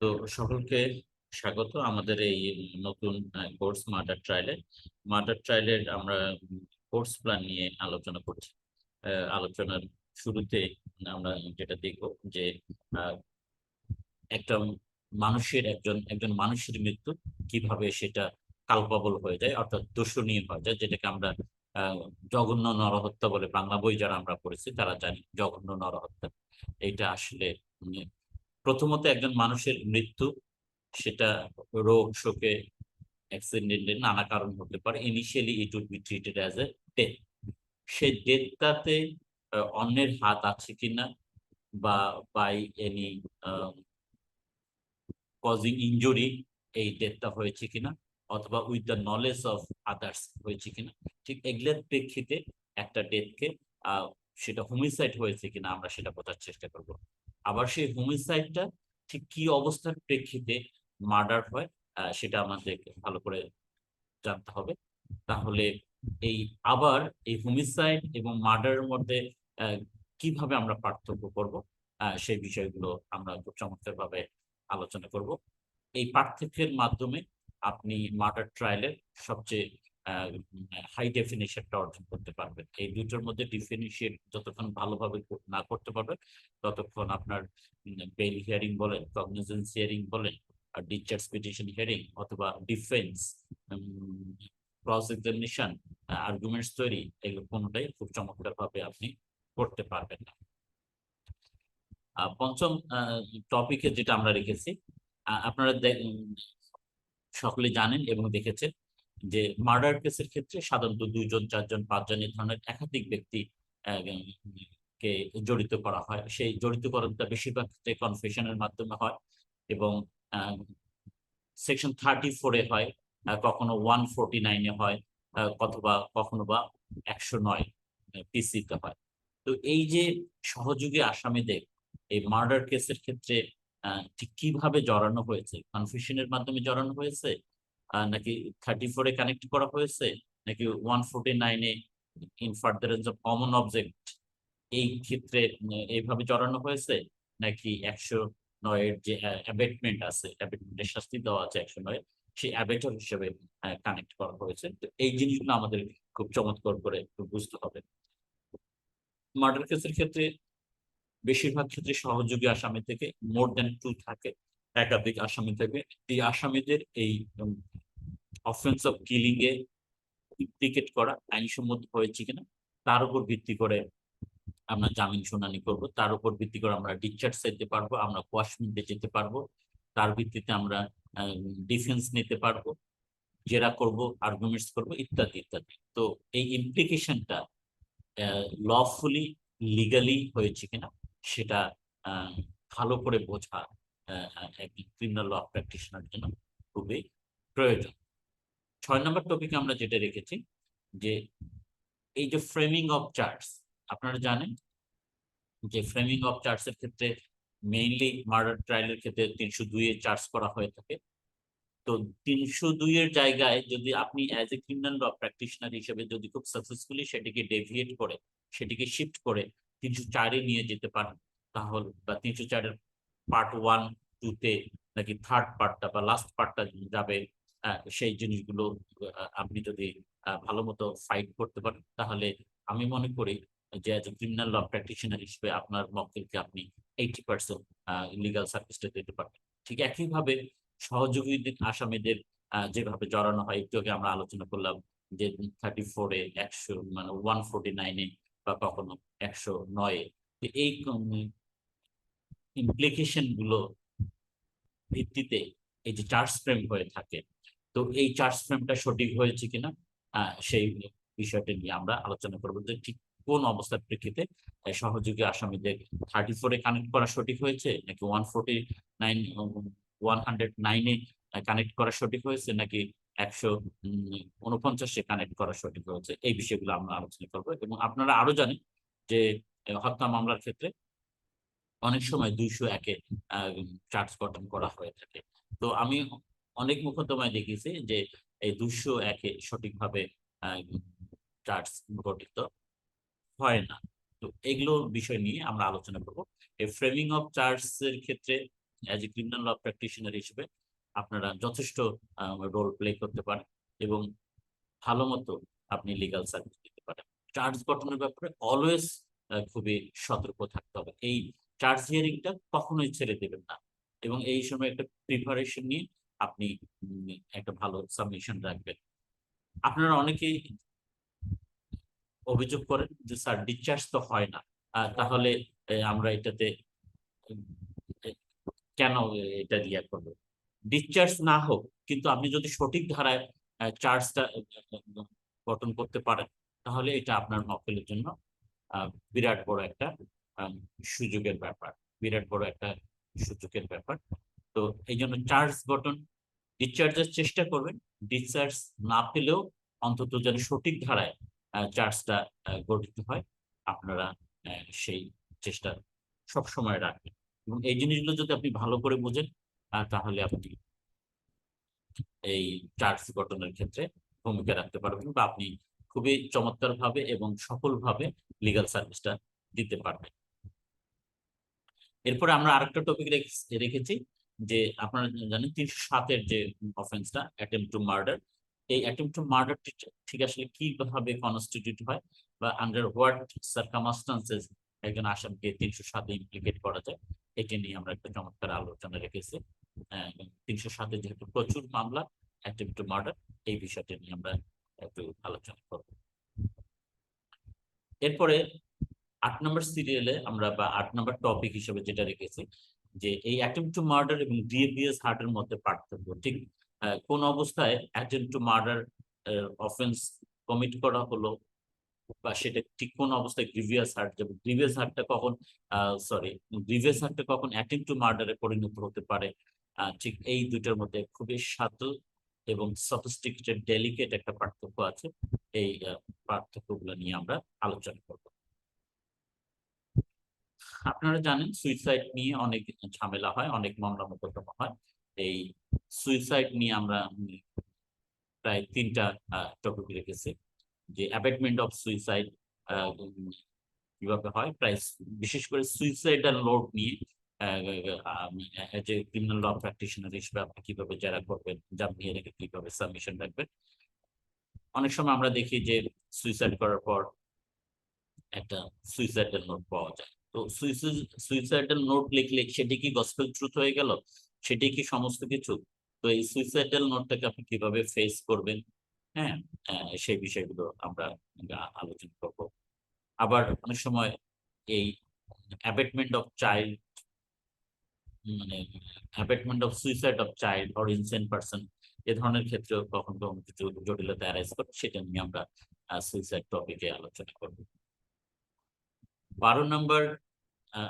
তো সকলকে স্বাগত আমাদের এই নতুন কোর্স মার্ডার ট্রায়ালের আমরা কোর্স প্ল্যান নিয়ে আলোচনা করছি। আলোচনার শুরুতে আমরা যেটা দেখব যে আহ, একটা মানুষের একজন একজন মানুষের মৃত্যু কিভাবে সেটা কালপাবল হয়ে যায়, অর্থাৎ দোষণীয় হয়ে যায়, যেটাকে আমরা আহ, জঘন্য নরহত্যা বলে বাংলা বই যারা আমরা পড়েছি তারা জানি জঘন্য নরহত্যা। এটা আসলে উম, প্রথমত একজন মানুষের মৃত্যু, সেটা রোগ শোকে অ্যাক্সিডেন্টে নানা কারণ হতে পারে। Initially it would be treated as a death. সেই ডেথটাতে অন্যের হাত আছে কিনা, বা বাই এনি কজিং ইনজুরি এই ডেথটা হয়েছে কিনা, অথবা with the knowledge of others হয়েছে কিনা, ঠিক এগুলোর প্রেক্ষিতে একটা ডেথকে সেটা হোমিসাইড হয়েছে কিনা আমরা সেটা বোঝার চেষ্টা করব। আবার সেই হোমিসাইডটা ঠিক কি অবস্থার প্রেক্ষিতে মার্ডার হয়, সেটা আমাদের ভালো করে জানতে হবে। তাহলে এই আবার এই হোমিসাইড এবং মার্ডারের মধ্যে আহ, কিভাবে আমরা পার্থক্য করব, সেই বিষয়গুলো আমরা খুব চমৎকার ভাবে আলোচনা করব। এই পার্থক্যের মাধ্যমে আপনি মার্ডার ট্রায়ালের সবচেয়ে হাই ডেফিনেশনটা অর্জন করতে পারবেন। এই দুটোর মধ্যে ডিফিনিশন যতক্ষণ ভালোভাবে না করতে পারবেন, ততক্ষণ আপনার বেল হিয়ারিং বলেন, কগনিজেন্স হিয়ারিং বলেন, আর ডিসচার্জ পিটিশন হিয়ারিং, অথবা ডিফেন্স, ক্রস এক্সামিনেশন, আর্গুমেন্টস তৈরি, এগুলো কোনোটাই খুব চমৎকার ভাবে আপনি করতে পারবেন না। পঞ্চম টপিকে যেটা আমরা রেখেছি, আপনারা সকলে জানেন এবং দেখেছেন যে মার্ডার কেসের ক্ষেত্রে সাধারণত 2 জন 4 জন 5 জন এই ধরনের একাধিক ব্যক্তি আহ, কে জড়িত করা হয়। সেই জড়িতকরণটা বেশিরভাগ ক্ষেত্রে কনফেশনের মাধ্যমে হয়, এবং সেকশন 34-এ হয়, কখনো 149-এ হয়, অথবা কখনো বা 109 পিসিতে হয়। তো এই যে সহযোগী আসামিদের এই মার্ডার কেসের ক্ষেত্রে ঠিক কিভাবে জড়ানো হয়েছে, কনফেশনের মাধ্যমে জড়ানো হয়েছে, নাকি 34-এ কানেক্ট করা হয়েছে, নাকি 149-এ in furtherance of common object এই ক্ষেত্রে এইভাবে জড়ানো হয়েছে, নাকি 109-এর যে অ্যাবেটমেন্ট আছে, অ্যাবেটমেন্টের শাস্তি দেওয়া আছে 109-এ, সেই অ্যাবেটর হিসেবে কানেক্ট করা হয়েছে। তো এই জিনিসগুলো আমাদের খুব চমৎকার করে বুঝতে হবে। মার্ডার কেসের ক্ষেত্রে বেশিরভাগ ক্ষেত্রে সহযোগী আসামি থেকে মোর দেন টু থাকে, একাধিক আসামি থেকে। এই আসামিদের এই offence of killing a implicate করা আইনসম্মত হয়েছে কিনা তার উপর ভিত্তি করে আমরা জামিন শুনানি করব। তার উপর ভিত্তি করে আমরা ডিসচার্জ যেতে পারবো, আমরা কোয়াশমেন্টে যেতে পারবো। তার ভিত্তিতে আমরা ডিফেন্স নিতে পারবো, জেরা করব, আর্গুমেন্টস করব, ইত্যাদি ইত্যাদি। তো এই ইমপ্লিকেশনটা লফুলি লিগালি হয়েছে কিনা সেটা আহ, ভালো করে বোঝা একজন ক্রিমিনাল ল প্র্যাকটিশনার জন্য খুবই প্রয়োজন। 6 নম্বর টপিকে আমরা যেটা রেখেছি যে এই যে ফ্রেমিং অফ চার্জ, আপনারা জানেন যে ফ্রেমিং অফ চার্জের ক্ষেত্রে মেইনলি মার্ডার ট্রায়ালের ক্ষেত্রে 302-এ চার্জ করা হয়ে থাকে। তো 302-এর জায়গায় যদি আপনি as a criminal law practitioner হিসেবে যদি খুব সাকসেসফুলি সেটিকে ডেভিয়েট করে, সেটিকে শিফট করে 304-এ নিয়ে যেতে পারেন, তাহলে বা 304-এর পার্ট 1 2-তে নাকি থার্ড পার্টটা বা লাস্ট পার্টটা যাবে, সেই জিনিসগুলো আপনি যদি ভালো মতো ফাইট করতে পারেন, তাহলে আমি মনে করি যে as a criminal law practitioner হিসেবে আপনার মক্কেলকে আপনি 80% লিগাল সার্ভিসটা দিতে পারবেন। ঠিক একইভাবে সহযোগী আসামিদের যেভাবে জড়ানো হয়, একটু আগে আমরা আলোচনা করলাম যে 34-এ, 100 মানে 149-এ, বা কখনো 109-এ। এই ইমপ্লিকেশন গুলো ভিত্তিতে এই যে চার্জ ফ্রেম হয়ে থাকে, তো এই চার্জ ফ্রেমটা সঠিক হয়েছে কিনা সেই বিষয়টা নিয়ে আমরা আলোচনা করবো যে ঠিক কোন অবস্থার প্রেক্ষিতে সহযোগী আসামিদের 34-এ কানেক্ট করা সঠিক হয়েছে, নাকি 149 109-এ কানেক্ট করা সঠিক হয়েছে, নাকি 149-এ কানেক্ট করা সঠিক হয়েছে। এই বিষয়গুলো আমরা আলোচনা করবো। এবং আপনারা আরো জানেন যে হত্যা মামলার ক্ষেত্রে অনেক সময় 201-এ চার্জ গঠন করা হয়ে থাকে। তো আমি অনেক মোকদ্দমায় দেখেছি যে এই 201-এ সঠিকভাবে চার্জ গঠিত হয় না। তো এগুলো বিষয় নিয়ে আমরা আলোচনা করব। এই ফ্রেমিং অফ চার্জ এর ক্ষেত্রে as a criminal law practitioner হিসেবে আপনারা যথেষ্ট রোল প্লে করতে পারেন এবং ভালো মতো আপনি লিগাল সার্ভিস দিতে পারেন। চার্জ গঠনের ব্যাপারে অলওয়েজ খুবই সতর্ক থাকতে হবে। এই চার্জ হিয়ারিংটা কখনোই ছেড়ে দেবেন না এবং এই সময় একটা প্রিপারেশন নিয়ে আপনি একটা ভালো সাবমিশন রাখবেন। আপনারা অনেকেই অভিযোগ করেন যে স্যার ডিসচার্জ তো হয় না, তাহলে আমরা এটাতে উম, এ, কেন এটা রিয়া করবো? ডিসচার্জ না হোক, কিন্তু আপনি যদি সঠিক ধারায় চার্জটা গঠন করতে পারেন, তাহলে এটা আপনার মক্কেলের জন্য বিরাট বড় একটা আম, সুযোগের ব্যাপার, বিরাট বড় একটা সুযোগের ব্যাপার। তো এই জন্য চার্জ গঠন, ডিসচার্জের চেষ্টা করবেন। ডিসচার্জ না পেলেও অন্তত যেন সঠিক ধারায় চার্জটা গঠিত হয়, আপনারা সেই চেষ্টা সব সময় রাখবেন। এবং এই জিনিসগুলো যদি আপনি ভালো করে বোঝেন, তাহলে আপনি এই চার্জ গঠনের ক্ষেত্রে ভূমিকা রাখতে পারবেন বা আপনি খুবই চমৎকার ভাবে এবং সফলভাবে লিগাল সার্ভিসটা দিতে পারবেন। এরপরে আমরা আরেকটা টপিক রেখেছি যে আপনারা জানেন ৩০৭-এর যে অফেন্সটা অ্যাটেম্পট টু মার্ডার, এই অ্যাটেম্পট টু মার্ডারটি ঠিক আসলে কিভাবে কনস্টিটিউট হয় বা আন্ডার হোয়াট সার্কামস্টান্সেস একজন আসামিকে ৩০৭-এ ইমপ্লিকেট করা যায়, এটি নিয়ে আমরা একটা চমৎকার আলোচনা রেখেছি। ৩০৭-এ যেহেতু প্রচুর মামলা অ্যাটেম্পট টু মার্ডার, এই বিষয়টি নিয়ে আমরা একটু আলোচনা করব। এরপরে ৮ নম্বর সিরিয়ালে আমরা বা ৮ নম্বর টপিক হিসেবে যেটা রেখেছি যে এই অ্যাটেম্পট টু মার্ডার এবং গ্রিভিয়াস হার্টের মধ্যে পার্থক্য, ঠিক কোন অবস্থায় attempt to murder offence commit করা হলো বা সেটা ঠিক কোন অবস্থায় গ্রিভিয়াস হার্ট যাবে, গ্রিভিয়াস হার্টটা কখন গ্রিভিয়াস হার্টটা কখন অ্যাটেম্পট টু মার্ডারে পরিণত হতে পারে, ঠিক এই দুটোর মধ্যে খুবই সাটল এবং সফিস্টিকেটেড ডেলিকেট একটা পার্থক্য আছে। এই পার্থক্যগুলো নিয়ে আমরা আলোচনা করব। আপনারা জানেন সুইসাইড নিয়ে অনেক ঝামেলা হয়, অনেক মামলা মোকদ্দমা হয়। এই সুইসাইড নিয়ে আমরা প্রায় ৩টা টপিক রেখেছি যে অ্যাবেটমেন্ট অফ সুইসাইড কিভাবে হয়, প্রায় বিশেষ করে সুইসাইডাল নোট নিয়ে যে ক্রিমিনাল ল প্র্যাকটিশনার হিসেবে আপনি কিভাবে জেরা করবেন, জামিয়ে রেখে কিভাবে সাবমিশন রাখবেন। অনেক সময় আমরা দেখি যে সুইসাইড করার পর একটা সুইসাইডাল নোট পাওয়া যায়। তো সুইসাইডাল নোট লিখলে সেটি কি গসপেল ট্রুথ হয়ে গেল? সেটি কি সমস্ত কিছু? তো এই সুইসাইডাল নোটটাকে আপনি কিভাবে ফেস করবেন, হ্যাঁ, সেই বিষয়গুলো আমরা আলোচনা করব। আবার অনেক সময় এই অ্যাবেটমেন্ট অফ চাইল্ড, মানে abetment of suicide of child or insane person, এ ধরনের ক্ষেত্রেও কখন কখন কিছু জটিলতা অ্যারাইজ করে, সেটা নিয়ে আমরা সুইসাইড টপিকে আলোচনা করব। 12 নম্বর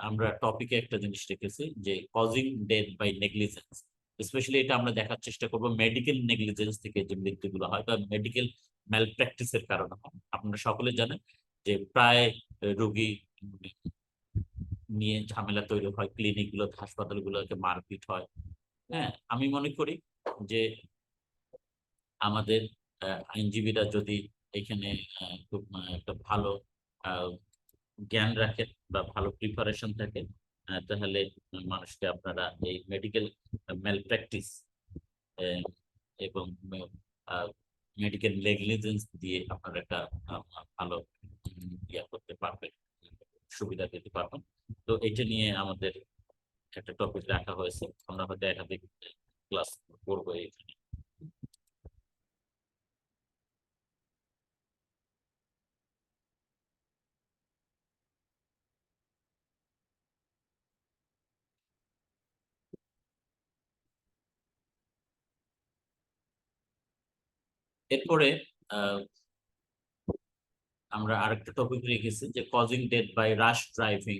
আমরা টপিকে একটা জিনিস রেখেছি যে causing death by negligence. Specially এটা আমরা দেখার চেষ্টা করব মেডিকেল নেগলিজেন্স থেকে যে মৃত্যুগুলো হয় বা মেডিকেল ম্যাল প্র্যাকটিসের কারণে হয়। আপনারা সকলে জানেন যে প্রায় রোগী নিয়ে ঝামেলা তৈরি হয়, ক্লিনিক গুলো হাসপাতালগুলোতে মারপিট হয়। হ্যাঁ, আমি মনে করি যে আমাদের আইনজীবীরা যদি এখানে খুব একটা ভালো আহ, জ্ঞান রাখেন বা ভালো প্রিপারেশন থাকে, তাহলে মানুষকে আপনারা এই মেডিকেল ম্যাল প্র্যাকটিস এবং মেডিকেল নেগলিজেন্স দিয়ে আপনারা একটা ভালো ইয়া করতে পারবেন, সুবিধা দিতে পারবেন। তো এটা নিয়ে আমাদের একটা টপিক রাখা হয়েছে, আমরা হয়তো একাধিক ক্লাস করবো এখানে। এরপরে আহ, আমরা আরেকটা টপিক রেখেছি যে causing death by rash driving,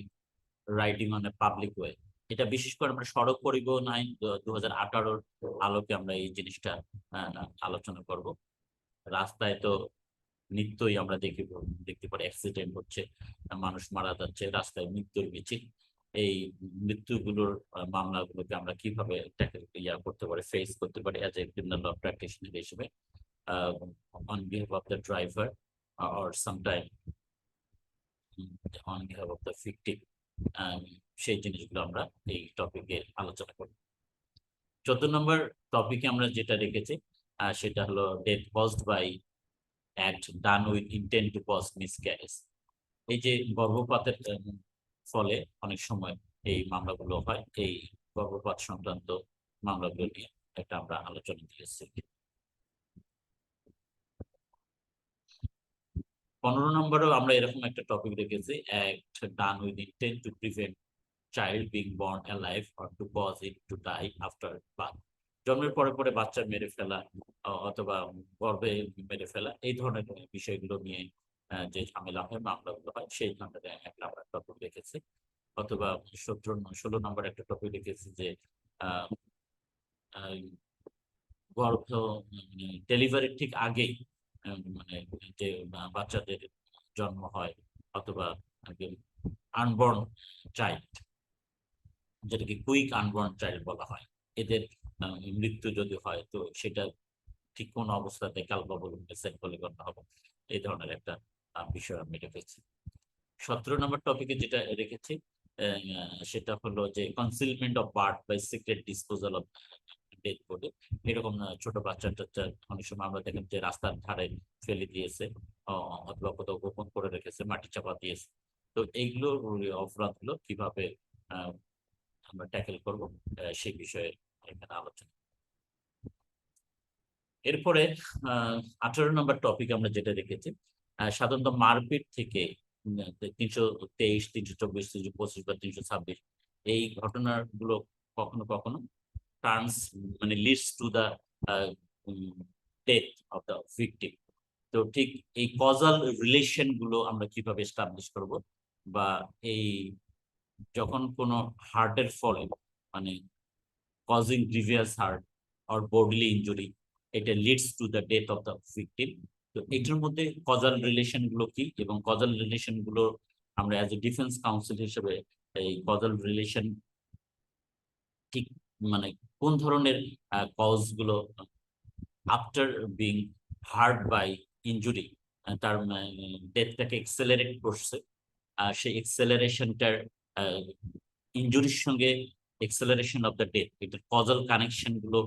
riding on a public way. এটা বিশেষ করে আমরা সড়ক পরিবহন আইন 2018-র আলোকে আমরা এই জিনিসটা আলোচনা করব। রাস্তায় তো নিত্যই আমরা দেখতে পারি অ্যাক্সিডেন্ট হচ্ছে, মানুষ মারা যাচ্ছে, রাস্তায় মৃত্যুর মিছিল। এই মৃত্যুগুলোর মামলাগুলোকে আমরা কিভাবে করতে পারি, ফেস করতে পারি as a criminal law practitioner হিসেবে, on behalf of the driver or sometime on behalf of the victim. সেই জিনিসগুলো আমরা এই টপিকে আলোচনা করব। 14 নম্বর টপিকে আমরা যেটা রেখেছি সেটা হলো death caused by act done with intent to cause miscarriage. এই যে গর্ভপাতের ফলে অনেক সময় এই মামলাগুলো হয়, এই গর্ভপাত সংক্রান্ত মামলাগুলো নিয়ে একটা আমরা আলোচনা দিয়েছি। 15 নম্বরেও আমরা এরকম একটা টপিক রেখেছি, act done with intent to prevent child being born alive or to cause it to die after birth. জন্মের পরে পরে বাচ্চা মেরে ফেলা অথবা গর্ভে মেরে ফেলা, এই ধরনের বিষয়গুলো নিয়ে যে ঝামেলা হয়, মামলাগুলো হয়, সেই ধরনের একটা আমরা টপিক রেখেছি। অথবা 16 নম্বর একটা টপিক রেখেছি যে আহ আহ, গর্ভ ডেলিভারির ঠিক আগেই মানে যে বাচ্চাদের জন্ম হয় অথবা আনবর্ন চাইল্ড, যেটাকে কুইক আনবর্ন চাইল্ড বলা হয়, এদের মৃত্যু যদি হয় তো সেটা ঠিক কোন অবস্থাতে কালবাবুসেট বলে গণ্য হবে, এই ধরনের একটা বিষয় আমি রেখেছি। 17 নম্বর টপিকে যেটা রেখেছি সেটা হলো যে concealment of birth by secret disposal of death body. এরকম ছোট বাচ্চা টাচ্চা অনেক সময় আমরা দেখেন যে রাস্তার ধারে ফেলে দিয়েছে অথবা কোথাও গোপন করে রেখেছে, মাটি চাপা দিয়েছে। তো এইগুলো অপরাধগুলো কিভাবে আমরা ট্যাকেল করব সেই বিষয়ে এখানে আলোচনা। এরপরে 18 নম্বর টপিক আমরা যেটা রেখেছি সাধারণত মারপিট থেকে 323, 324, 325 বা 326 এই ঘটনাগুলো কখনো কখনো টার্নস মানে leads to the death of the victim. তো ঠিক এই কজাল রিলেশন গুলো আমরা কিভাবে এস্টাবলিশ করব, বা এই যখন কোনো হার্টের ফলে মানে causing grievous hurt or bodily injury, এটা leads to the death of the victim. তো এটার মধ্যে কজাল রিলেশন গুলো কি এবং কজাল রিলেশন গুলো আমরা অ্যাজ এ ডিফেন্স কাউন্সিল হিসেবে এই কজাল রিলেশন ঠিক মানে কোন ধরনের কজ গুলো after being hurt by injury তার ডেথটাকে এক্সেলারেট করছে, সেই এক্সেলারেশনটার ইনজুরির সঙ্গে এক্সেলারেশন অফ দ্য ডেথ, এটার কজাল কানেকশন গুলো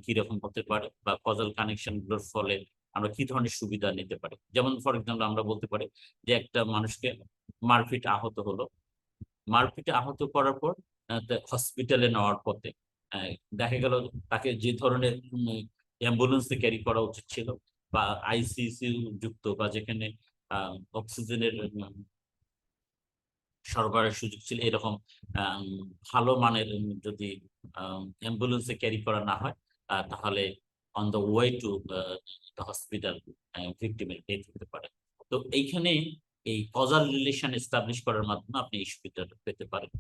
কিরকম হতে পারে, বা কজাল কানেকশন গুলোর ফলে আমরা কি ধরনের সুবিধা নিতে পারি। যেমন ফর এক্সাম্পল আমরা বলতে পারি যে একটা মানুষকে মারপিট আহত হলো, মারপিটে আহত করার পর হসপিটালে নেওয়ার পথে আহ, দেখা গেল তাকে যে ধরনের অ্যাম্বুলেন্সে ক্যারি করা উচিত ছিল, বা আইসিসিউ যুক্ত বা যেখানে অক্সিজেনের সরবরাহের সুযোগ ছিল, এরকম আম, ভালো মানের যদি অ্যাম্বুলেন্সে ক্যারি করা না হয় তাহলে on the way to the hospital ভিকটিমের ডেথ হতে পারে। তো এইখানে এই কজাল রিলেশন এস্টাবলিশ করার মাধ্যমে আপনি এই সুবিধাটা পেতে পারেন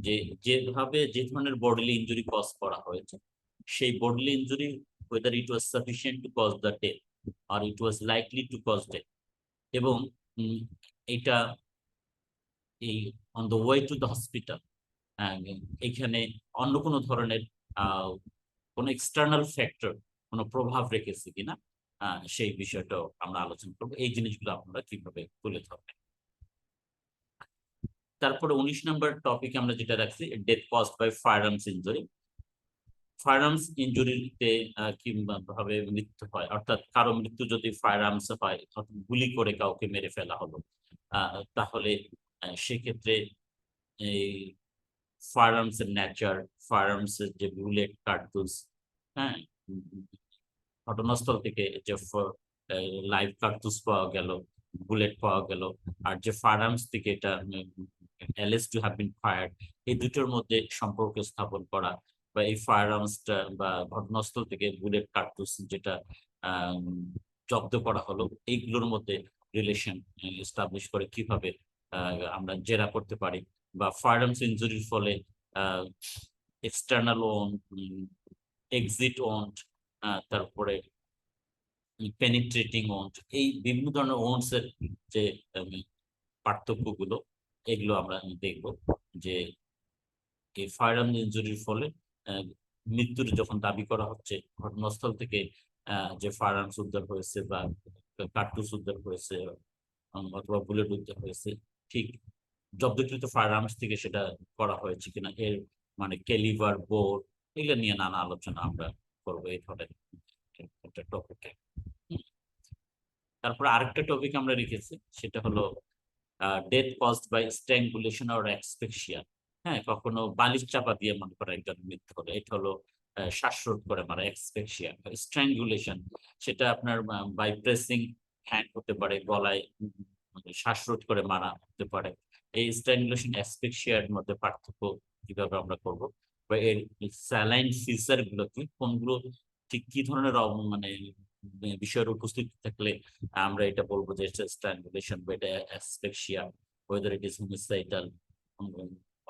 যে যেভাবে যে ধরনের বডিলি ইনজুরি কজ করা হয়েছে, সেই bodily injury whether it was sufficient to cause the death or it was likely to cause death, এবং এটা এই on the way to the hospital এখানে অন্য কোনো ধরনের কোনো এক্সটার্নাল ফ্যাক্টর কোনো প্রভাব রেখেছে কিনা সেই বিষয়টাও আমরা আলোচনা করবো, এই জিনিসগুলো আপনারা কিভাবে তুলে ধরবেন। তারপরে 19 নম্বর টপিক আমরা যেটা রাখছি, ডেথ কজড বাই ফায়ারআর্মস ইনজুরি। ফায়ারআর্মস ইনজুরিতে কিভাবে মৃত্যু হয়, অর্থাৎ কারো মৃত্যু যদি ফায়ারআর্মস হয়, গুলি করে কাউকে মেরে ফেলা হলো, তাহলে সেক্ষেত্রে এই ফায়ারআর্মস এর নেচার, ফায়ারআর্মস এর যে বুলেট কার্তুজ, হ্যাঁ, ঘটনাস্থল থেকে যে লাইভ কার্তুজ পাওয়া গেল, বুলেট পাওয়া গেল, আর যে ফায়ারআর্মস থেকে এটা allege to have been fired, এই দুটোর মধ্যে সম্পর্ক স্থাপন করা, বা এই ফায়ারআর্মসটা বা ঘটনাস্থল থেকে বুলেট কার্তুজ যেটা জব্দ করা হলো, এইগুলোর মধ্যে রিলেশন এস্টাবলিশ করে কিভাবে আমরা জেরা করতে পারি, বা ফায়ারআর্মস ইনজুরির ফলে এক্সটার্নাল ওন্ড, এক্সিট ওন্ড, তারপরে পেনিট্রেটিং ওন্ড, এই বিভিন্ন ধরনের ওন্ডস এর যে পার্থক্যগুলো, এগুলো আমরা দেখব যে এই ফায়ারআর্ম ইনজুরির ফলে মৃত্যুর যখন দাবি করা হচ্ছে, ঘটনাস্থল থেকে যে ফায়ারআর্মস উদ্ধার হয়েছে বা কার্তুজ উদ্ধার হয়েছে অথবা বুলেট উদ্ধার হয়েছে, ঠিক জব্দকৃত ফায়ার আর্মস থেকে সেটা করা হয়েছে কিনা, এর মানে ক্যালিভার, বোর, এগুলো নিয়ে নানা আলোচনা আমরা করবো এই ধরনের একটা টপিকে। তারপর আরেকটা টপিক আমরা রেখেছি, সেটা হলো death caused by strangulation or asphyxia. হ্যাঁ, কখনো বালিশ চাপা দিয়ে মনে করে একজন মৃত্যু হলো, এটা হলো শ্বাসরোধ করে মারা, এক্সপেক্সিয়া। স্ট্র্যাঙ্গুলেশন সেটা আপনার বাই প্রেসিং হ্যান্ড হতে পারে, গলায় মানে শ্বাসরোধ করে মারা হতে পারে। এই স্ট্র্যাঙ্গুলেশন অ্যাসফিক্সিয়ার মধ্যে পার্থক্য কিভাবে আমরা করব, বা এর স্যালাইন ফিচার গুলো কি, কোনগুলো ঠিক কি ধরনের মানে বিষয়ের উপস্থিত থাকলে আমরা এটা বলবো যে স্ট্র্যাঙ্গুলেশন বা এটা asphyxia, weather it is homicidal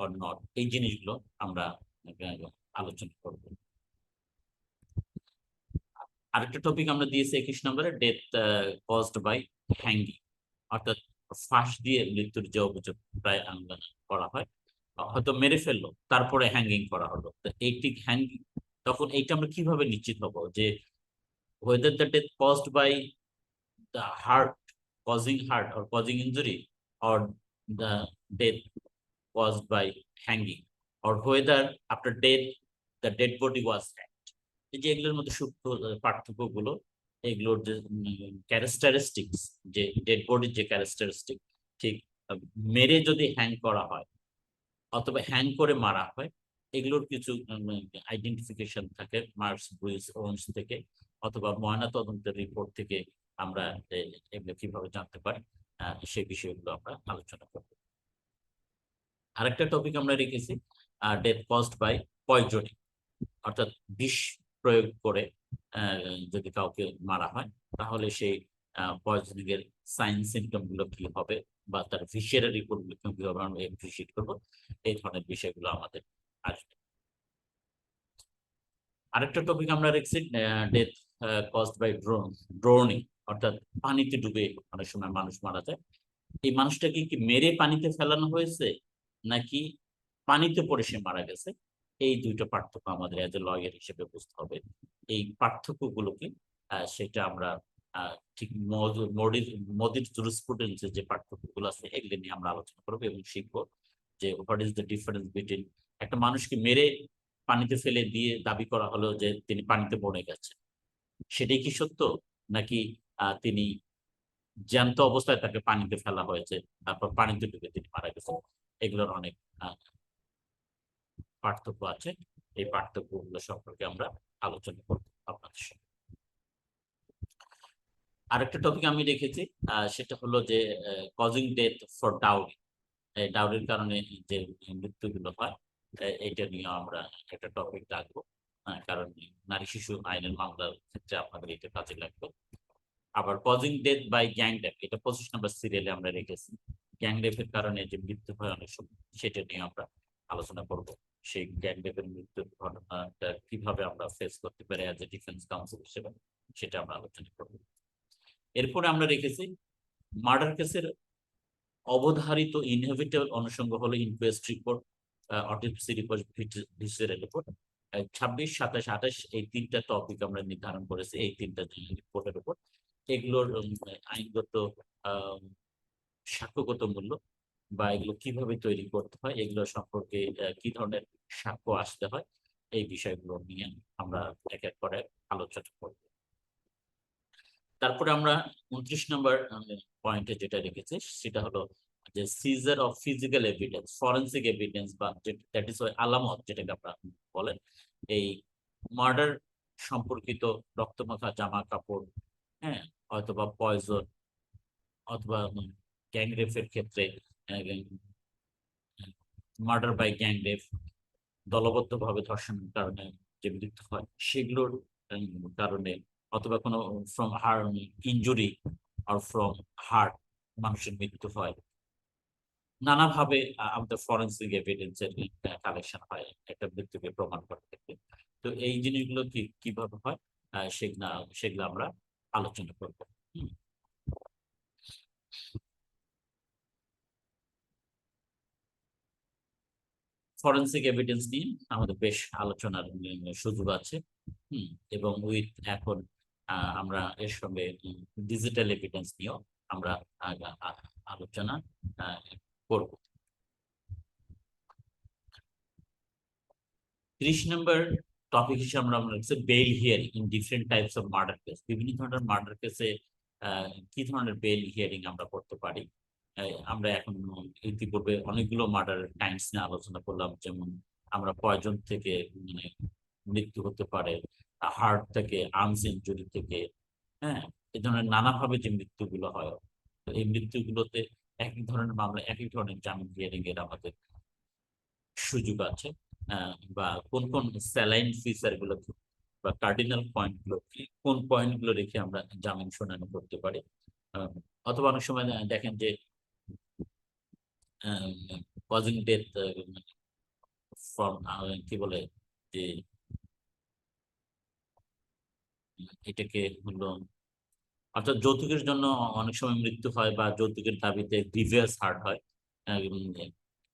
or not, এই জিনিসগুলো আমরা আলোচনা করব। আরেকটা টপিক আমরা দিয়েছি 21 নম্বরে, ডেথ কজড বাই হ্যাঙ্গিং, অর্থাৎ ফাঁস দিয়ে মৃত্যুর যে অভিযোগ প্রায় করা হয়, হয়তো মেরে ফেললো তারপরে হ্যাঙ্গিং করা হলো, তো এইটি হ্যাঙ্গিং, তখন এইটা আমরা কিভাবে নিশ্চিত হব যে whether the death caused by the heart or causing injury, or the death caused by hanging, or whether after death the dead body was hanged। এই যে এগুলোর মধ্যে সূক্ষ্ম পার্থক্য গুলো, এগুলোর যে ক্যারেক্টারিস্টিক্স, যে ডেড বডির যে ক্যারেক্টারিস্টিক, ঠিক মেরে যদি হ্যাং করা হয় অথবা হ্যাং করে মারা হয়, এগুলোর কিছু আইডেন্টিফিকেশন থাকে মার্কস, ব্রুইস, ওমস থেকে, অথবা ময়না তদন্তের রিপোর্ট থেকে আমরা এগুলো কিভাবে জানতে পারি, সেই বিষয়গুলো আমরা আলোচনা করব। আরেকটা টপিক আমরা রেখেছি, ডেথ কজড বাই পয়জনিং, অর্থাৎ বিষ প্রয়োগ করে যদি কাউকে মারা হয়, তাহলে সেই পয়জনিং এর সাইন সিমটম গুলো কি হবে, বা তার ভিসেরাল রিপোর্ট গুলো কিভাবে আমরা এপ্রিসিয়েট করবো, এই ধরনের বিষয়গুলো আমাদের আসবে। আরেকটা টপিক আমরা রেখেছি, ডেথ কজড বাই ড্রোনিং, অর্থাৎ পানিতে ডুবে অনেক সময় মানুষ মারা যায়। এই মানুষটাকে কি মেরে পানিতে ফেলানো হয়েছে, নাকি পানিতে পড়ে সে মারা গেছে, এই দুইটা পার্থক্য আমাদের এজ এ লয়ার হিসেবে বুঝতে হবে। এই পার্থক্যগুলো কি, সেটা আমরা ঠিক মোদির জুরিসপ্রুডেন্সে যে পার্থক্যগুলো আছে, এগুলো নিয়ে আমরা আলোচনা করবো এবং শিখবো যে what is the difference between একটা মানুষকে মেরে পানিতে ফেলে দিয়ে দাবি করা হলো যে তিনি পানিতে পড়ে গেছে, সেটাই কি সত্য, নাকি তিনি জ্যান্ত অবস্থায় তাকে পানিতে ফেলা হয়েছে, তারপর পানিতে ডুবে তিনি মারা গেছেন। এগুলোর অনেক পার্থক্য আছে, এই পার্থক্যগুলো সম্পর্কে আমরা আলোচনা করব আপনাদের সাথে। আরেকটা টপিক আমি রেখেছি, সেটা হলো যে কজিং ডেথ ফর ডাউরি, ডাউরির কারণে যে মৃত্যুগুলো হয়, এইটা নিয়ে আমরা একটা টপিক রাখবো, কারণ নারী শিশু আইনের মামলার ক্ষেত্রে আপনাদের এটা কাজে লাগবে। আবার causing death by gang rape, এটা 25 নম্বর সিরিয়ালে আমরা রেখেছি। গ্যাং রেপের কারণে যে মৃত্যু হয় অনেক সময়, সেটা নিয়ে আমরা আলোচনা করব। সেই গ্যাং রেপের মৃত্যুর ঘটনাটা কিভাবে আমরা ফেস করতে পারি অ্যাজ এ ডিফেন্স কাউন্সিল হিসেবে, সেটা আমরা আলোচনা করব। এরপরে আমরা রেখেছি মার্ডার কেসের অবধারিত ইনহেভিটেবল অনুষঙ্গ হলো inquest report, autopsy report, visceral report. 26, 27, 28 এই তিনটা টপিক আমরা নির্ধারণ করেছি, এই তিনটা রিপোর্টের উপর এগুলোর আইনগত সাক্ষ্যগত মূল্য, বা এগুলো কিভাবে তৈরি করতে হয়, এগুলো সম্পর্কে কি ধরনের সাক্ষ্য আসতে হয়, এই বিষয়গুলো নিয়ে আমরা এক এক করে আলোচনা করব। তারপরে আমরা 29 নম্বর পয়েন্টে যেটা রেখেছি, সেটা হলো যে seizure of physical evidence, forensic evidence, বা দ্যাট ইজ আলামত যেটাকে আপনারা বলেন, এই মার্ডার সম্পর্কিত রক্তমাখা জামা কাপড়, হ্যাঁ, অথবা পয়জন, অথবা গ্যাং রেপের ক্ষেত্রে মার্ডার বাই গ্যাং রেপ, দলবদ্ধভাবে ধর্ষণের কারণে যে মৃত্যু হয় সেগুলোর কারণে, অথবা কোনো from heart injury are from heart মানুষের মৃত্যু হয়, নানাভাবে আমাদের ফরেন্সিক এভিডেন্সের কালেকশন হয় একটা মৃত্যুকে প্রমাণ করার ক্ষেত্রে। তো এই জিনিসগুলো কিভাবে হয়, সেগুলো আমরা আলোচনা করবো। ফরেন্সিক এভিডেন্স নিয়ে আমাদের বেশ আলোচনার সুযোগ আছে। এবং উইথ এখন আমরা এর সঙ্গে ডিজিটাল এভিডেন্স নিয়েও আমরা আলোচনা করব। 30 নম্বর টপিক হিসেবে আমরা রাখছি bail hearing in different types of murder case. বিভিন্ন ধরনের মার্ডার কেসে কি ধরনের বেল হিয়ারিং আমরা করতে পারি। আমরা এখন ইতিপূর্বে অনেকগুলো মার্ডার টাইমস নিয়ে আলোচনা করলাম, যেমন আমরা পয়জন থেকে মানে মৃত্যু হতে পারে, হার্ট থেকে, আর্মস ইনজুরি থেকে, হ্যাঁ, এই ধরনের নানাভাবে যে মৃত্যুগুলো হয়, তো এই মৃত্যুগুলোতে এক এক ধরনের মামলা এক এক ধরনের জামিন হিয়ারিং এর আমাদের সুযোগ আছে। বা কোন কোন স্যালাইন ফিচার গুলো কি বা কার্ডিনাল পয়েন্ট গুলো কি, কোন পয়েন্ট গুলো রেখে আমরা জামিন শুনানি করতে পারি। অথবা অনেক সময় দেখেন যে কজিং ডেথ ফ্রম কি বলে যে এটাকে হলো, অর্থাৎ যৌতুকের জন্য অনেক সময় মৃত্যু হয় বা যৌতুকের দাবিতে গ্রিভিয়াস হার্ট হয়। উম,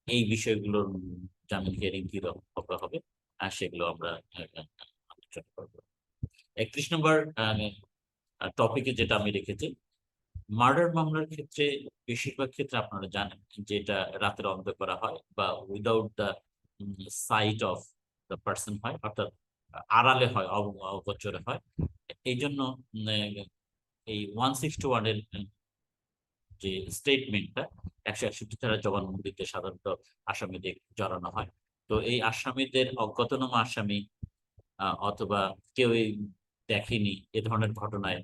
এই বিষয়গুলোর জামিন হিয়ারিং কি রকম হবে, আর সেগুলো আমরা আলোচনা করবো। 31 নম্বর টপিকে যেটা আমি রেখেছি, মার্ডার মামলার ক্ষেত্রে বেশিরভাগ ক্ষেত্রে আপনারা জানেন যে এটা রাতের অন্ধ করা হয় বা without the sight of the person হয়, অর্থাৎ আড়ালে হয়, অগোচরে হয়। এই জন্য এই 161 এর যে স্টেটমেন্টটা 161 ধারা জবানবন্দিতে সাধারণত আসামিদের জড়ানো হয়। তো এই আসামিদের অজ্ঞাতনামা আসামি অথবা কেউ দেখেনি এ ধরনের ঘটনায়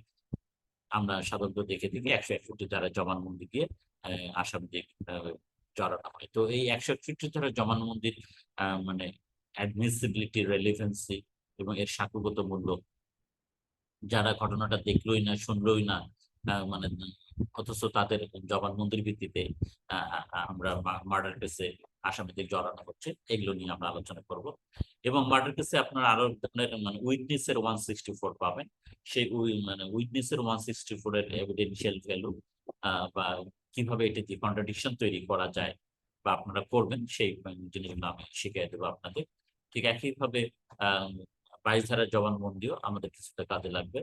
আমরা সাধারণত দেখে থাকি 161 ধারা জবানবন্দি দিয়ে আসামিদের জড়ানো হয়। তো এই 161 ধারা জবানবন্দির মানে অ্যাডমিসিবিলিটি, রেলিভেন্সি এবং এর সাক্ষ্যগত মূল্য, যারা ঘটনাটা দেখলোই না, শুনলোই না, মানে অথচ তাদের জবানবন্দির ভিত্তিতে আমরা মার্ডার কেসে আসামিদের জড়ানো হচ্ছে, এগুলো নিয়ে আমরা আলোচনা করব। এবং মার্ডার কেসে আপনারা আরো ধরনের মানে উইটনেস এর 164 পাবেন। সেই মানে উইটনেস এর 164 এর এভিডেন্সিয়াল ভ্যালু বা কিভাবে এটিতে কন্ট্রাডিকশন তৈরি করা যায় বা আপনারা করবেন, সেই জিনিসগুলো আমি শিখিয়ে দেবো আপনাদের। ঠিক একইভাবে আহ 22 ধারার জবানবন্দিও আমাদের কিছুটা কাজে লাগবে।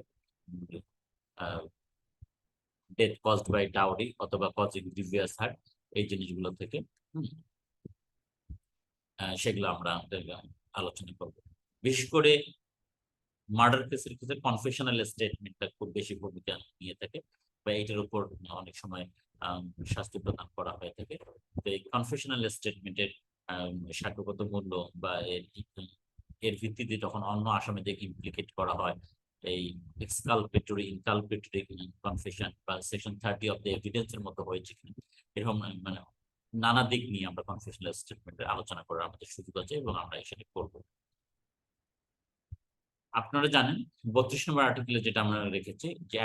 ডেথ কজড বাই ডাউরি অথবা কজিং গ্রিভিয়াস হার্ট, এই জিনিসগুলো থেকে হুম, সেগুলো আমরা আলোচনা করব। বিশেষ করে মার্ডার কেসের ক্ষেত্রে কনফেশনাল স্টেটমেন্টটা খুব বেশি ভূমিকা নিয়ে থাকে বা এটার উপর অনেক সময় শাস্তি প্রদান করা হয়ে থাকে। তো এই কনফেশনাল স্টেটমেন্টের সাক্ষ্যগত মূল্য বা এর ভিত্তিতে যখন অন্য আসামিদেরকে ইমপ্লিকেট করা হয়, এই এক্সকালপেটরি, ইনকালপেটরি কনফেশন বা সেকশন 30 অফ দ্য এভিডেন্সের মতো হয়েছে কিনা, এরকম মানে নানা দিক নিয়ে আমরা কনফেশনাল স্টেটমেন্টের আলোচনা করার আমাদের সুযোগ আছে এবং আমরা সেটা করবো। আপনারা জানেন 32 নম্বর আর্টিকেলে যেটা আমরা রেখেছি যে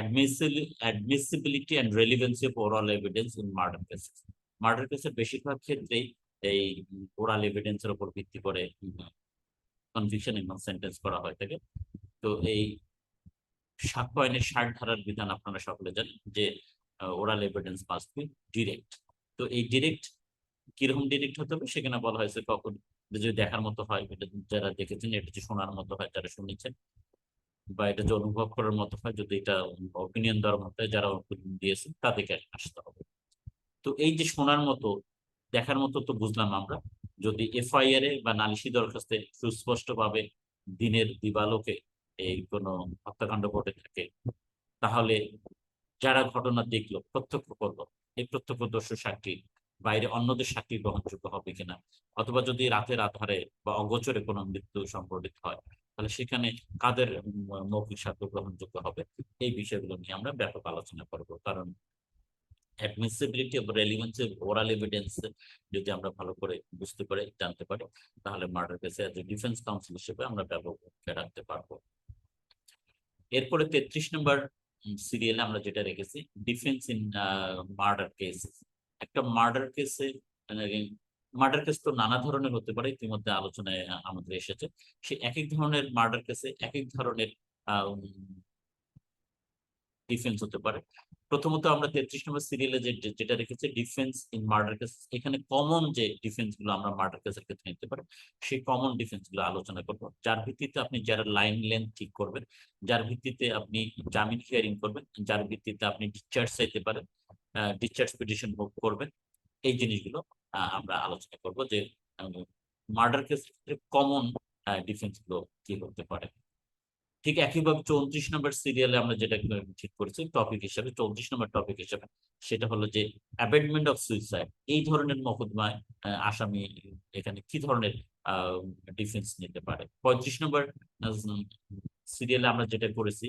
admissibility and relevancy of oral evidence in murder cases. Murder কেসের বেশিরভাগ ক্ষেত্রেই এই ওরাল এভিডেন্সের উপর ভিত্তি করে কনভিকশন এবং সেন্টেন্স করা হয়ে থাকে। তো এই সাক্ষ্য আইনের 60 ধারার বিধান আপনারা সকলে জানেন যে oral evidence must be direct. তো এই ডিরেক্ট কিরকম ডিরেক্ট হতে হবে সেখানে বলা হয়েছে, কখন যদি দেখার মতো হয়, এটা যারা দেখেছেন, এটা যে শোনার মতো হয় যারা শুনেছেন, বা এটা যে অনুভব করার মতো হয়, যদি এটা অপিনিয়ন দেওয়ার মতো হয় যারা অপিনিয়ন দিয়েছে তাদেরকে আসতে হবে। তো এই যে শোনার মতো, দেখার মতো তো বুঝলাম আমরা, যদি এফআইআর এ বা নালিশি দরখাস্তে সুস্পষ্ট ভাবে দিনের দিবালোকে এই কোনো হত্যাকাণ্ড ঘটে থাকে, তাহলে যারা ঘটনা দেখলো, প্রত্যক্ষ করলো, এই প্রত্যক্ষদর্শী সাক্ষী বাইরে অন্যদের সাক্ষী গ্রহণযোগ্য হবে কিনা, অথবা যদি রাতের আধারে বা অগোচরে কোনো মৃত্যু সংঘটিত হয়, তাহলে সেখানে কাদের মৌখিক সাক্ষ্য গ্রহণযোগ্য হবে, এই বিষয়গুলো নিয়ে আমরা ব্যাপক আলোচনা করব। কারণ অ্যাডমিসিবিলিটি এবং রেলিভেন্স ওরাল এভিডেন্স যদি আমরা ভালো করে বুঝতে পারি, জানতে পারি, তাহলে মার্ডার কেসে ডিফেন্স কাউন্সিল হিসেবে আমরা ব্যাপক ভূমিকা রাখতে পারবো। এরপরে 33 নম্বর সিরিয়ালে আমরা যেটা রেখেছি, ডিফেন্স ইন মার্ডার কেস। একটা মার্ডার কেসে, মার্ডার কেস তো নানা ধরনের হতে পারে, ইতিমধ্যে আলোচনায় আমাদের এসেছে। সে এক এক ধরনের মার্ডার কেসে এক এক ধরনের ডিফেন্স হতে পারে। প্রথমত আমরা 33 নম্বর সিরিয়ালে যেটা রেখেছি ডিফেন্স ইন মার্ডার কেস, এখানে কমন যে ডিফেন্স গুলো আমরা মার্ডার কেসের ক্ষেত্রে নিতে পারি, সেই কমন ডিফেন্স গুলো আলোচনা করব, যার ভিত্তিতে আপনি যারা লাইন লেন্থ ঠিক করবেন, যার ভিত্তিতে আপনি জামিন হিয়ারিং করবেন, যার ভিত্তিতে আপনি ডিসচার্জ চাইতে পারেন, ডিসচার্জ পিটিশন ভোগ করবেন, এই জিনিসগুলো আমরা আলোচনা করব যে মার্ডার কেস কমন ডিফেন্স গুলো কি হতে পারে। ঠিক একইভাবে 34 নম্বর সিরিয়ালে আমরা যেটা ঠিক করেছি টপিক হিসেবে, 34 নম্বর টপিক হিসেবে, সেটা হলো যে অ্যাবেটমেন্ট অফ সুইসাইড। এই ধরনের মোকদ্দমায় আসামি এখানে কি ধরনের ডিফেন্স নিতে পারে। 35 নম্বর সিরিয়ালে আমরা যেটা করেছি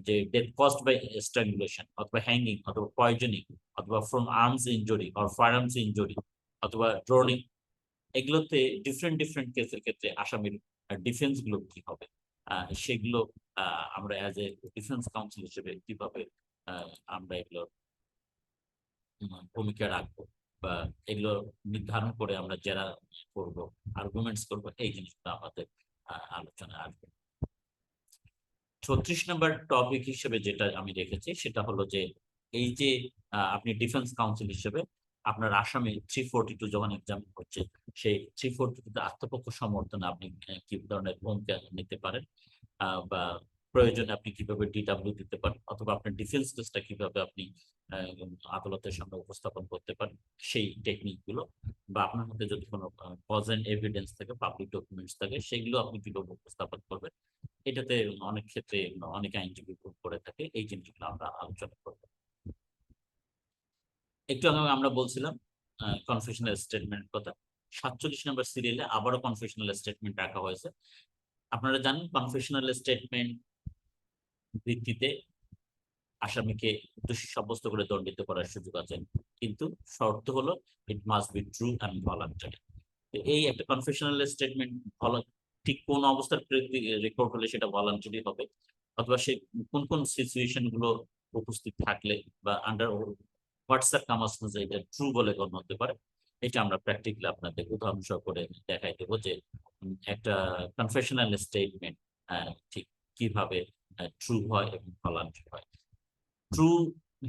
যে ডেথ কজড বাই স্ট্রাঙ্গুলেশন অথবা হ্যাঙ্গিং অথবা পয়জনিং অথবা from arms injury or fire arms injury অথবা ড্রোনিং, এগুলোতে ডিফারেন্ট ডিফারেন্ট কেসের ক্ষেত্রে আসামির ডিফেন্স গুলো কি হবে, সেগুলো আমরা অ্যাজ এ ডিফেন্স কাউন্সিল হিসেবে কিভাবে আমরা এগুলো ভূমিকা রাখবো বা এগুলো নির্ধারণ করে আমরা যারা করব, আর্গুমেন্টস করবো, এই জিনিসগুলো আমাদের আলোচনায় আসবে। 36 নম্বর টপিক হিসেবে যেটা আমি রেখেছি সেটা হলো যে এই যে আপনি ডিফেন্স কাউন্সিল হিসেবে আপনার আসামি 342 যখন এক্সাম হচ্ছে, সেই 342 আত্মপক্ষ সমর্থনে আপনি কি ধরনের ভূমিকা নিতে পারেন, বা প্রয়োজনে আপনি কিভাবে ডিডব্লিউ দিতে পারেন অথবা আপনার ডিফেন্স কেসটা কিভাবে আপনি আদালতের সামনে উপস্থাপন করতে পারেন, সেই টেকনিক গুলো, বা আপনার মধ্যে যদি কোনো কজ এন্ড এভিডেন্স থাকে, পাবলিক ডকুমেন্টস থাকে, সেগুলো আপনি কিভাবে উপস্থাপন করবেন। এটাতে অনেক ক্ষেত্রে অনেক আইনজীবী ভুল করে থাকে, এই জিনিসগুলো আমরা আলোচনা করবো। একটু আগে আমরা বলছিলাম কনফেশনাল স্টেটমেন্ট কথা। 47 নম্বর সিরিয়ালে আবারও কনফেশনাল স্টেটমেন্ট রাখা হয়েছে। আপনারা জানেন কনফেশনাল স্টেটমেন্ট ভিত্তিতে আসামিকে দোষী সাব্যস্ত করে দণ্ডিত করার সুযোগ আছে, কিন্তু শর্ত হলো it must be true and voluntary. এই একটা কনফেশনাল স্টেটমেন্ট ঠিক কোন অবস্থার রেকর্ড হলে সেটা ভলান্টারি হবে, অথবা সে কোন কোন সিচুয়েশন গুলো উপস্থিত থাকলে বা আন্ডার হোয়াটসঅ্যাপ কামাসে এটা ট্রু বলে গণ্য হতে পারে, এটা আমরা প্র্যাকটিক্যালি আপনাদের উদাহরণ সহ করে দেখাই দেবো যে একটা কনফেশনাল স্টেটমেন্ট ঠিক কিভাবে ট্রু হয় এবং ভলান্টারি হয়। ট্রু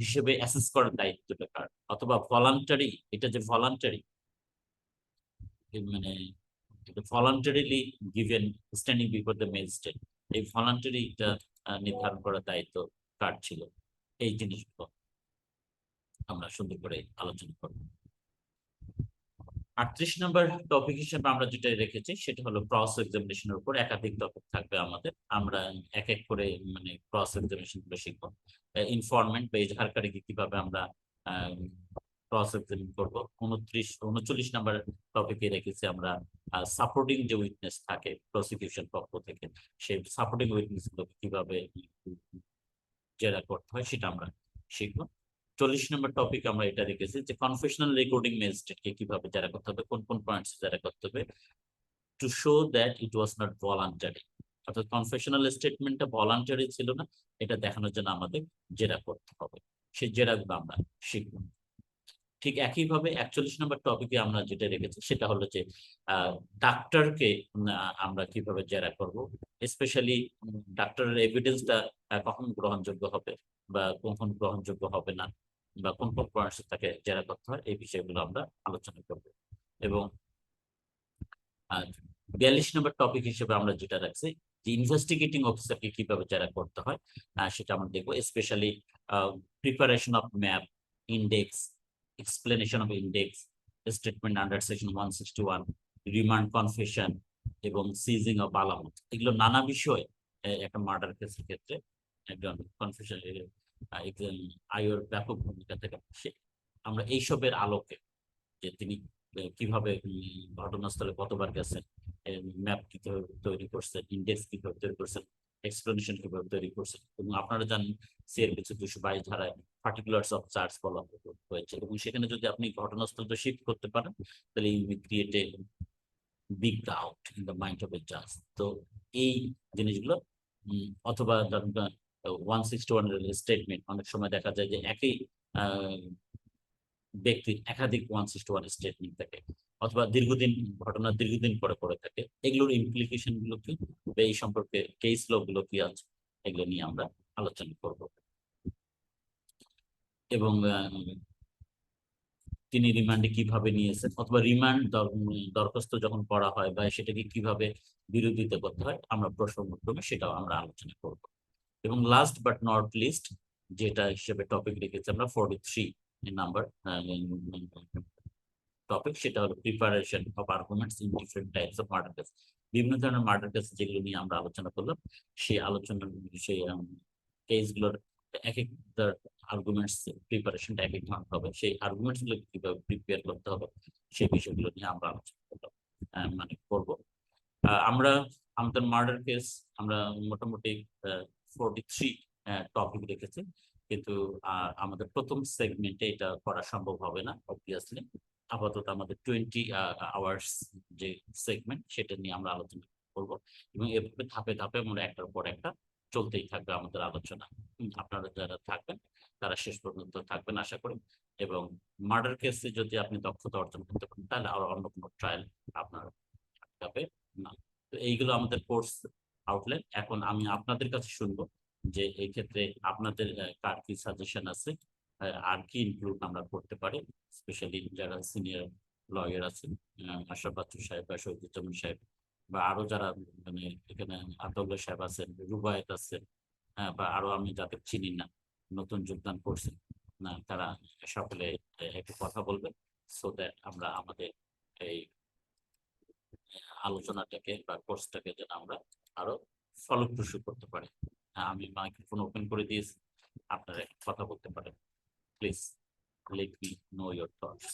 হিসেবে অ্যাসেস করার দায়িত্বটা কার, অথবা ভলান্টারি, এটা যে ভলান্টারি মানে voluntarily given standing before the magistrate, এই ভলান্টারিটা নির্ধারণ করার দায়িত্ব কার ছিল, এই জিনিসগুলো আমরা সুন্দর করে আলোচনা করব। 38 নম্বর টপিক হিসেবে আমরা যেটা রেখেছি সেটা হলো ক্রস এক্সামিনেশনের উপর একাধিক টপিক থাকবে আমাদের, আমরা এক এক করে মানে ক্রস এক্সামিনেশন গুলো শিখবো। ইনফরমেন্ট বা এজাহারকারীকে কিভাবে আমরা ক্রস এক্সামিন করবো। 39 নম্বর টপিকে রেখেছি আমরা সাপোর্টিং যে উইটনেস থাকে প্রসিকিউশন পক্ষ থেকে, সেই সাপোর্টিং উইটনেস গুলোকে কিভাবে জেরা করতে হয় সেটা আমরা শিখবো। 40 নম্বর টপিক আমরা এটা রেখেছি যে কনফেশনাল রেকর্ডিং ম্যাজিস্ট্রেটকে কিভাবে জেরা করতে হবে, কোন কোন পয়েন্টস জেরা করতে হবে to show that it was not voluntary, অর্থাৎ কনফেশনাল স্টেটমেন্টটা ভলান্টারি ছিল না, এটা দেখানোর জন্য আমাদের জেরা করতে হবে, সেই জেরাগুলো আমরা শিখবো। ঠিক একইভাবে 41 নম্বর টপিকে আমরা যেটা রেখেছি সেটা হলো যে ডাক্তারকে আমরা কিভাবে জেরা করব, স্পেশালি ডাক্তারের এভিডেন্সটা কখন গ্রহণযোগ্য হবে বা কখন গ্রহণযোগ্য হবে না, বা কোন কোন পয়েন্টস তাকে জেরা করতে হয়, এই বিষয়গুলো আমরা আলোচনা করব। এবং 42 নম্বর টপিক হিসেবে আমরা যেটা রাখছি যে ইনভেস্টিগেটিং অফিসারকে কিভাবে জেরা করতে হয়, সেটা আমরা দেখবো, specially preparation of map, index, explanation of index, statement under section 161, remand confession এবং সিজিং অফ আলামত, এগুলো নানা বিষয় একটা মার্ডার কেসের ক্ষেত্রে একজন কনফেশন আইওর ব্যাপক ভূমিকা থাকে। আমরা এইসবের আলোকে যে তিনি কিভাবে ঘটনাস্থলে কতবার গেছেন, ম্যাপ কিভাবে তৈরি করছেন, ইন্ডেক্স কিভাবে তৈরি করছেন, এক্সপ্লেনেশন কিভাবে তৈরি করছেন, এবং আপনারা জানেন সিআর কিছু 222 ধারায় পার্টিকুলার্স অফ চার্জ বলা হয়েছে, এবং সেখানে যদি আপনি ঘটনাস্থলটা শিফট করতে পারেন তাহলে you will create a big doubt in the mind of a জাজ। তো এই জিনিসগুলো অথবা 161 স্টেটমেন্ট, অনেক সময় দেখা যায় যে একই ব্যক্তির একাধিক 161 স্টেটমেন্ট থাকে, অথবা দীর্ঘদিন পরে পরে থাকে, এগুলোর ইমপ্লিকেশন গুলো কি, এই সম্পর্কে কেস ল গুলো কি আছে, এগুলো নিয়ে আমরা আলোচনা করব। এবং তিনি রিমান্ডে কিভাবে নিয়েছেন, অথবা রিমান্ড দরখাস্ত যখন করা হয় বা সেটাকে কিভাবে বিরোধিতা করতে হয়, আমরা প্রসঙ্গক্রমে সেটাও আমরা আলোচনা করব। এবং লাস্ট বাট নট লিস্ট যেটা হিসেবে টপিক রেখেছি আমরা 43 নাম্বার টপিক, সেটা হলো preparation of arguments in different types of murder case. বিভিন্ন ধরনের মার্ডার কেস যেগুলো নিয়ে আমরা আলোচনা করলাম, সেই আলোচনার সেই কেসগুলোর এক এক আর্গুমেন্টস প্রিপারেশনটা এক এক ধরনের হবে, সেই আর্গুমেন্টস গুলো কিভাবে প্রিপেয়ার করতে হবে সেই বিষয়গুলো নিয়ে আমরা আলোচনা করলাম, মানে করবো। আমরা আমাদের মার্ডার কেস আমরা মোটামুটি 43 টপিক রেখেছি, কিন্তু আমাদের প্রথম সেগমেন্টে এটা করা সম্ভব হবে না অবভিয়াসলি। আপাতত আমাদের 20 আওয়ার্স যে সেগমেন্ট সেটা নিয়ে আমরা আলোচনা করব, এবং এভাবে ধাপে ধাপে আমরা একটার পর একটা চলতেই থাকবে আমাদের আলোচনা। আপনারা যারা থাকবেন তারা শেষ পর্যন্ত থাকবেন আশা করি, এবং মার্ডার কেসে যদি আপনি দক্ষতা অর্জন করতে পারেন তাহলে আরো অন্য কোনো ট্রায়াল আপনার থাকতে হবে না। তো এইগুলো আমাদের কোর্স আউটলাইন। এখন আমি আপনাদের কাছে শুনবো যে এই ক্ষেত্রে আপনাদের কার কি সাজেশন আছে, আর কি ইনক্লুড আমরা করতে পারি, স্পেশালি যারা সিনিয়র লয়ার আছেন, আশরাফ বাচ্চু সাহেব বা শহীদুজ্জামান সাহেব, বা আরো যারা মানে এখানে আব্দুল্লাহ সাহেব আছেন, রুবায়েত আছেন, বা আরো আমি যাদের চিনি না নতুন যোগদান করছেন না, তারা সকলে একটু কথা বলবেন, সো দ্যাট আমরা আমাদের এই আলোচনাটাকে বা কোর্সটাকে যেন আমরা আরো ফলপ্রসূ করতে পারি। আমি মাইক্রোফোন ওপেন করে দিয়েছি, আপনারা একটু কথা বলতে পারেন। Please let me know your thoughts.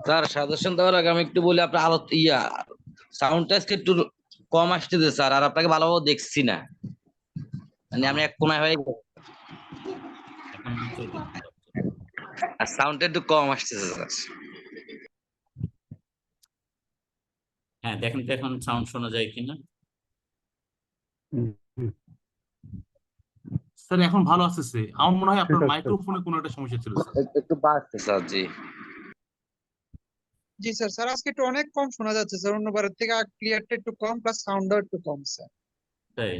Sir suggestion দেওয়ার আগে আমি একটু বলি, আপনার আলো সাউন্ডটা একটু কম আসতেছে স্যার, আর আপনাকে ভালোভাবে দেখছি না, মানে আমি এক কোনায় হয়ে এখন চলবে? আর সাউন্ডটা একটু কম আসতেছে স্যার। হ্যাঁ, দেখেন তো এখন সাউন্ড শোনা যায় কিনা। স্যার এখন ভালো আসতেছে। আমার মনে হয় আপনার ঠিক আছে। মাইক্রোফোনে কোনো একটা সমস্যা ছিল স্যার। একটু বাড়ছে স্যার। জি জি স্যার, স্যার আজকে একটু অনেক কম শোনা যাচ্ছে স্যার, অন্যবারের থেকে ক্লিয়ারটা একটু কম, প্লাস সাউন্ডও একটু কম স্যার। তাই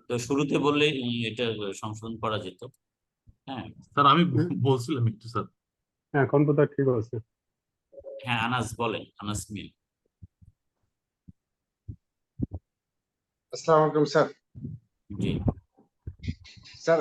তো শুরুতে বললে এটা সংশোধন করা যেত। হ্যাঁ স্যার আমি বলছিলাম একটু স্যার। এখন বোধহয় ঠিক আছে। হ্যাঁ, আনাস বলেন, আনাস মিল। আসসালামু আলাইকুম স্যার। জি স্যার